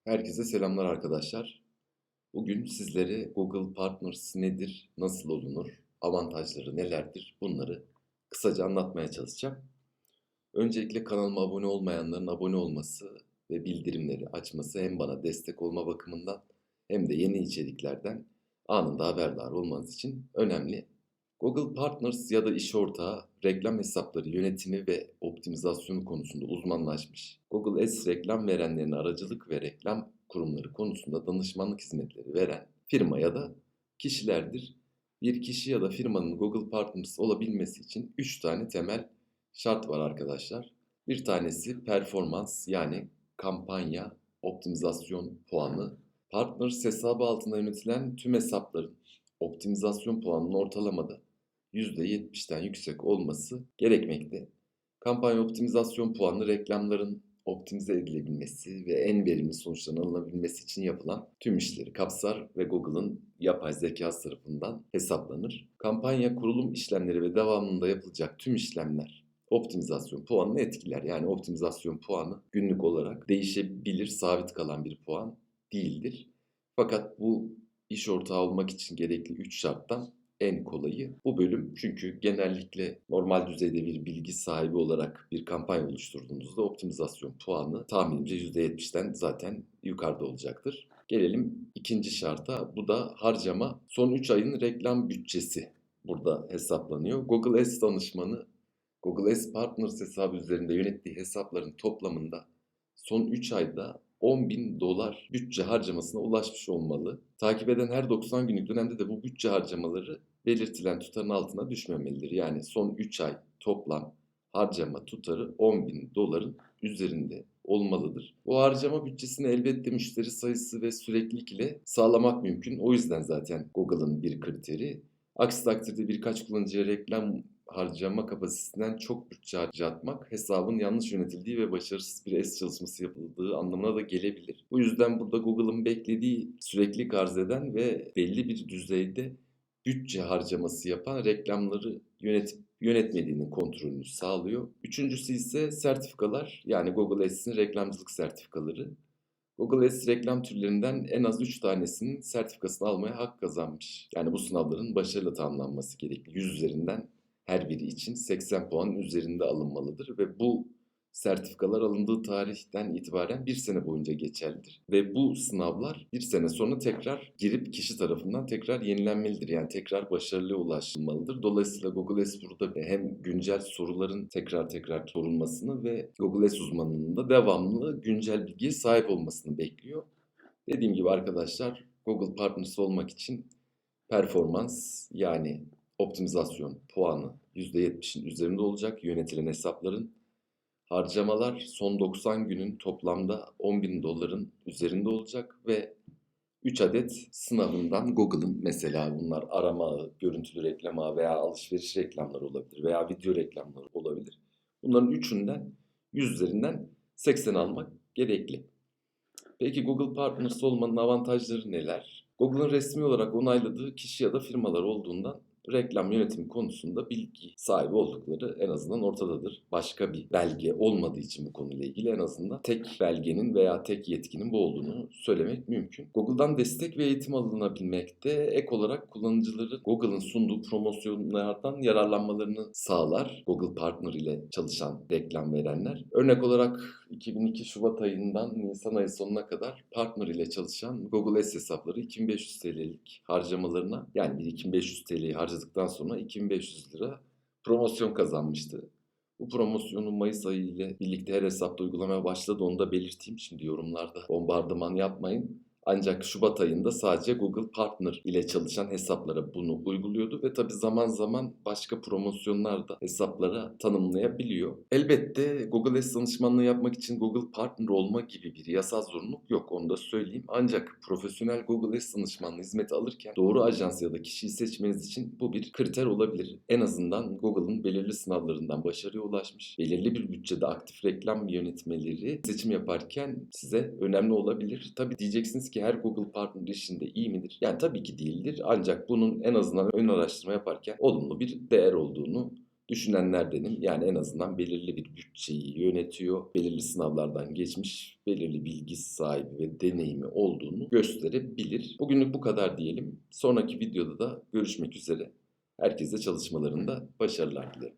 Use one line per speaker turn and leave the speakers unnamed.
Herkese selamlar arkadaşlar. Bugün sizlere Google Partners nedir, nasıl olunur, avantajları nelerdir bunları kısaca anlatmaya çalışacağım. Öncelikle kanalıma abone olmayanların abone olması ve bildirimleri açması hem bana destek olma bakımından hem de yeni içeriklerden anında haberdar olmanız için önemli. Google Partners ya da iş ortağı reklam hesapları yönetimi ve optimizasyonu konusunda uzmanlaşmış. Google Ads reklam verenlerine aracılık ve reklam kurumları konusunda danışmanlık hizmetleri veren firma ya da kişilerdir. Bir kişi ya da firmanın Google Partners olabilmesi için 3 tane temel şart var arkadaşlar. Bir tanesi performans yani kampanya optimizasyon puanı. Partners hesabı altında yönetilen tüm hesapların optimizasyon puanının ortalamada %70'ten yüksek olması gerekmekte. Kampanya optimizasyon puanı reklamların optimize edilebilmesi ve en verimli sonuçların alınabilmesi için yapılan tüm işleri kapsar ve Google'ın yapay zekası tarafından hesaplanır. Kampanya kurulum işlemleri ve devamında yapılacak tüm işlemler optimizasyon puanını etkiler. Yani optimizasyon puanı günlük olarak değişebilir, sabit kalan bir puan değildir. Fakat bu iş ortağı olmak için gerekli 3 şarttan en kolayı bu bölüm. Çünkü genellikle normal düzeyde bir bilgi sahibi olarak bir kampanya oluşturduğunuzda optimizasyon puanı tahminimce %70'ten zaten yukarıda olacaktır. Gelelim ikinci şarta. Bu da harcama. Son 3 ayın reklam bütçesi burada hesaplanıyor. Google Ads danışmanı Google Ads Partners hesabı üzerinde yönettiği hesapların toplamında son 3 ayda $10.000 bütçe harcamasına ulaşmış olmalı. Takip eden her 90 günlük dönemde de bu bütçe harcamaları belirtilen tutarın altına düşmemelidir. Yani son 3 ay toplam harcama tutarı $10.000'ın üzerinde olmalıdır. Bu harcama bütçesini elbette müşteri sayısı ve süreklilik ile sağlamak mümkün. O yüzden zaten Google'ın bir kriteri. Aksi takdirde birkaç kullanıcıya reklam harcama kapasitesinden çok bütçe harcatmak hesabın yanlış yönetildiği ve başarısız bir S çalışması yapıldığı anlamına da gelebilir. Bu yüzden burada Google'ın beklediği süreklilik arz eden ve belli bir düzeyde bütçe harcaması yapan reklamları yönetip yönetmediğinin kontrolünü sağlıyor. Üçüncüsü ise sertifikalar, yani Google Ads'in reklamcılık sertifikaları. Google Ads reklam türlerinden en az 3 tanesinin sertifikasını almaya hak kazanmış. Yani bu sınavların başarılı tamamlanması gerekli. 100 üzerinden her biri için 80 puanın üzerinde alınmalıdır ve bu sertifikalar alındığı tarihten itibaren bir sene boyunca geçerlidir. Ve bu sınavlar bir sene sonra tekrar girip kişi tarafından tekrar yenilenmelidir. Yani tekrar başarılıya ulaşılmalıdır. Dolayısıyla Google Ads burada hem güncel soruların tekrar sorulmasını ve Google Ads uzmanının da devamlı güncel bilgiye sahip olmasını bekliyor. Dediğim gibi arkadaşlar, Google Partners olmak için performans yani optimizasyon puanı %70'in üzerinde olacak yönetilen hesapların. Harcamalar son 90 günün toplamda $10.000'ın üzerinde olacak ve 3 adet sınavından Google'ın, mesela bunlar arama ağı, görüntülü reklam ağı veya alışveriş reklamları olabilir veya video reklamları olabilir. Bunların üçünden 100 üzerinden 80 almak gerekli. Peki Google Partners olmanın avantajları neler? Google'ın resmi olarak onayladığı kişi ya da firmalar olduğundan reklam yönetimi konusunda bilgi sahibi oldukları en azından ortadadır. Başka bir belge olmadığı için bu konuyla ilgili en azından tek belgenin veya tek yetkinin bu olduğunu söylemek mümkün. Google'dan destek ve eğitim alınabilmekte, ek olarak kullanıcıların Google'ın sunduğu promosyonlardan yararlanmalarını sağlar Google Partner ile çalışan reklam verenler. Örnek olarak 2002 Şubat ayından Nisan ayı sonuna kadar Partner ile çalışan Google Ads hesapları 2500 TL'lik harcamalarına, yani 2500 TL'yi harcadıktan sonra 2500 lira promosyon kazanmıştı. Bu promosyonu Mayıs ayı ile birlikte her hesapta uygulamaya başladı. Onu da belirteyim. Şimdi yorumlarda bombardıman yapmayın. Ancak Şubat ayında sadece Google Partner ile çalışan hesaplara bunu uyguluyordu ve tabii zaman zaman başka promosyonlar da hesaplara tanımlayabiliyor. Elbette Google Ads danışmanlığı yapmak için Google Partner olma gibi bir yasal zorunluluk yok, onu da söyleyeyim. Ancak profesyonel Google Ads danışmanlığı hizmeti alırken doğru ajans ya da kişiyi seçmeniz için bu bir kriter olabilir. En azından Google'ın belirli sınavlarından başarıya ulaşmış, belirli bir bütçede aktif reklam yönetmeleri seçim yaparken size önemli olabilir. Tabii diyeceksiniz ki her Google Partner işinde iyi midir? Yani tabii ki değildir. Ancak bunun en azından ön araştırma yaparken olumlu bir değer olduğunu düşünenlerdenim. Yani en azından belirli bir bütçeyi yönetiyor, belirli sınavlardan geçmiş, belirli bilgi sahibi ve deneyimi olduğunu gösterebilir. Bugünlük bu kadar diyelim. Sonraki videoda da görüşmek üzere. Herkese çalışmalarında başarılar dilerim.